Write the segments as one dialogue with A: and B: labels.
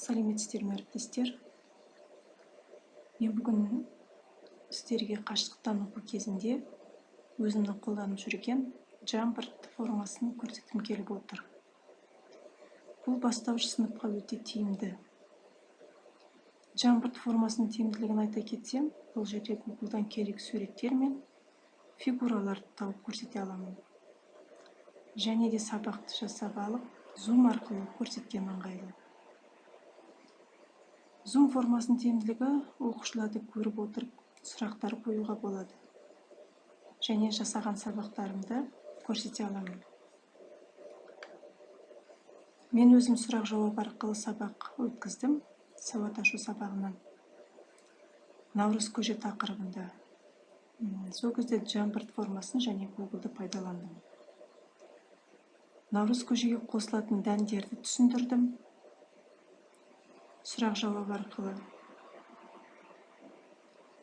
A: Сәлеметсіздер ме, әріптестер? Мен бүгін сіздерге қашықтықтан оқу кезінде өзімнің қолданып жүрген Jamboard формасын көрсеткім келіп отыр. Бұл бастауыш сыныпқа өте тиімді. Jamboard формасының тиімділігін айта кетсем, бұл жерде Google-дан керек суреттер мен фигураларды тауып көрсете аламын. Және де сабақты жасап алып, Zoom арқылы көрсеткен ыңғайлы. Zoom формасының тиімділігі оқушыларды көріп отырып, сұрақтар қоюға болады. Және жасаған сабақтарымды көрсете аламын. Мен өзім сұрақ жауап арқылы сабақ өткіздім, сауат ашу сабағынан. Наурыз көже тақырыбында. Сол кезде Jamboard формасын және Google-ды пайдаландым. Наурыз көжеге қосылатын дәндерді түсіндірдім. Сұрақ жауап арқылы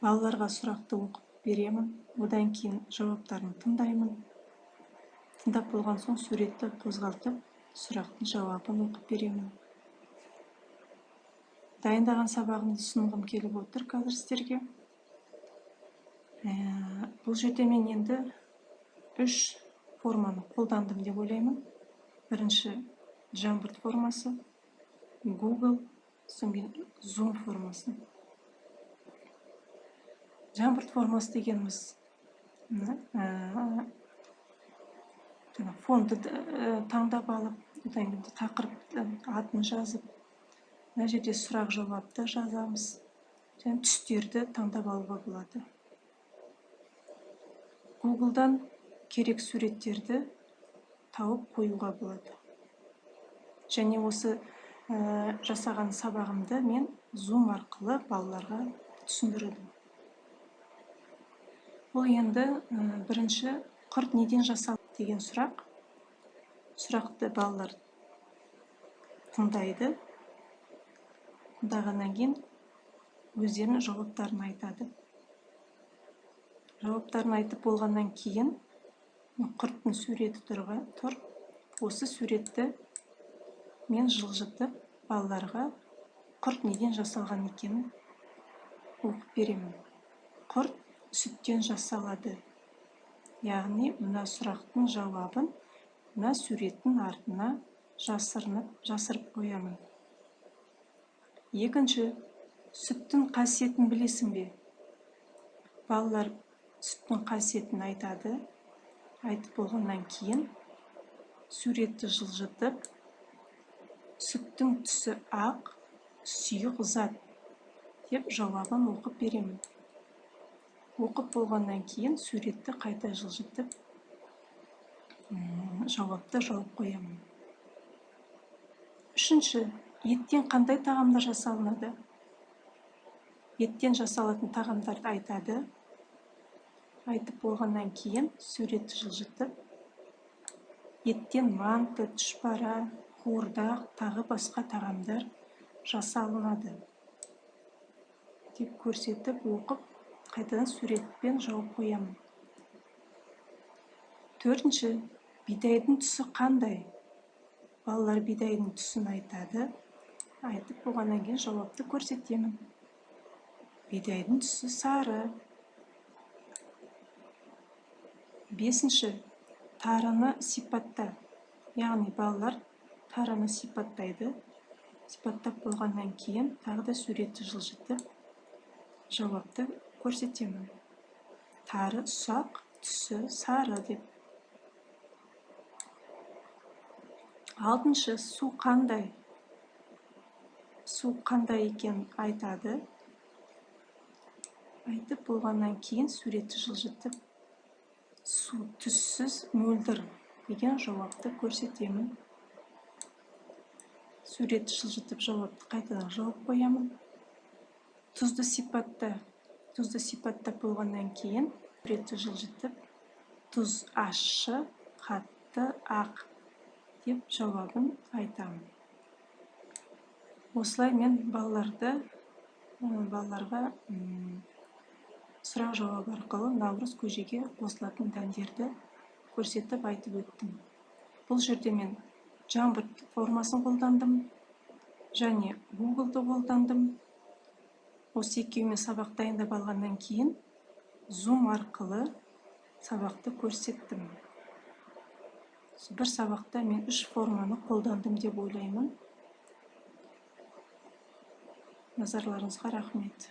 A: балаларға сұрақты оқып беремін, одан кейін жауаптарын тыңдаймын. Тыңдап болған соң суретті қозғалтып, сұрақтың жауабын оқып беремін. Дайындаған сабағымды ұсынғым келіп отыр қазір сіздерге. Бұл жерде мен енді 3 форманы қолдандым деп ойлаймын. Бірінші Jamboard формасы, Google, соңғы Zoom формасы. Jamboard формасы дегеніміз фонды таңдап алып, одан кейін тақырып атын жазып, мына жерде сұрақ жауапты жазамыз, және түстерді таңдап алуға болады. Google-дан керек суреттерді тауып қоюға болады. Және осы жасаған сабағымды мен Zoom арқылы балаларға түсіндірдім. Бұл енді бірінші құрт неден жасалды деген сұрақ. Сұрақты балалар тыңдайды. Тыңдағаннан кейін өздерінің жауаптарын айтады. Жауаптарын айтып болғаннан кейін құрттың суреті тұр. Осы суретті мен жылжытып балаларға құрт неден жасалған екенін оқып беремін. Құрт сүттен жасалады. Яғни, мына сұрақтың жауабын мына суреттің артына жасырып қоямын. Екінші, сүттің қасиетін білесің бе? Балалар сүттің қасиетін айтады. Айтып болғаннан кейін суретті жылжытып, сүттің түсі ақ, сұйық зат деп жауабын оқып беремін. Оқып болғаннан кейін суретті қайта жылжытып, жауапты жауып қоямын. Үшінші, еттен қандай тағамдар жасалынады? Еттен жасалатын тағамдарды айтады. Айтып болғаннан кейін суретті жылжытып, еттен манты, түшпара, қуырдақ, тағы басқа тағамдар жасалынады деп көрсетіп, оқып, қайтадан суретпен жауып қоямын. Төртінші, бидайдың түсі қандай? Балалар бидайдың түсін айтады. Айтып болғаннан кейін жауапты көрсетемін. Бидайдың түсі сары. Бесінші, тарыны сипатта. Яғни балалар тарыны сипаттайды. Сипаттап болғаннан кейін тағы да суретті жылжытып, жауапты көрсетемін. Тары ұсақ, түсі сары деп. Алтыншы, су қандай? Су қандай екен айтады. Айтып болғаннан кейін суретті жылжытып, су түссіз мөлдір деген жауапты көрсетемін. Суретті жылжытып, жауапты қайтадан жауып қоямын. Тұзды сипатта. Тұзды сипаттап болғаннан кейін суретті жылжытып, тұз ащы, қатты, ақ деп жауабын айтамын. Осылай мен балаларға сұрақ жауап арқылы наурыз көжеге қосылатын дәндерді көрсетіп айтып өттім. Бұл жерде мен Jamboard формасын қолдандым. және Google-ды қолдандым. Осы екеуімен сабақ дайындап алғаннан кейін Zoom арқылы сабақты көрсеттім. Бір сабақта мен 3 форманы қолдандым деп ойлаймын. Назарларыңызға рахмет.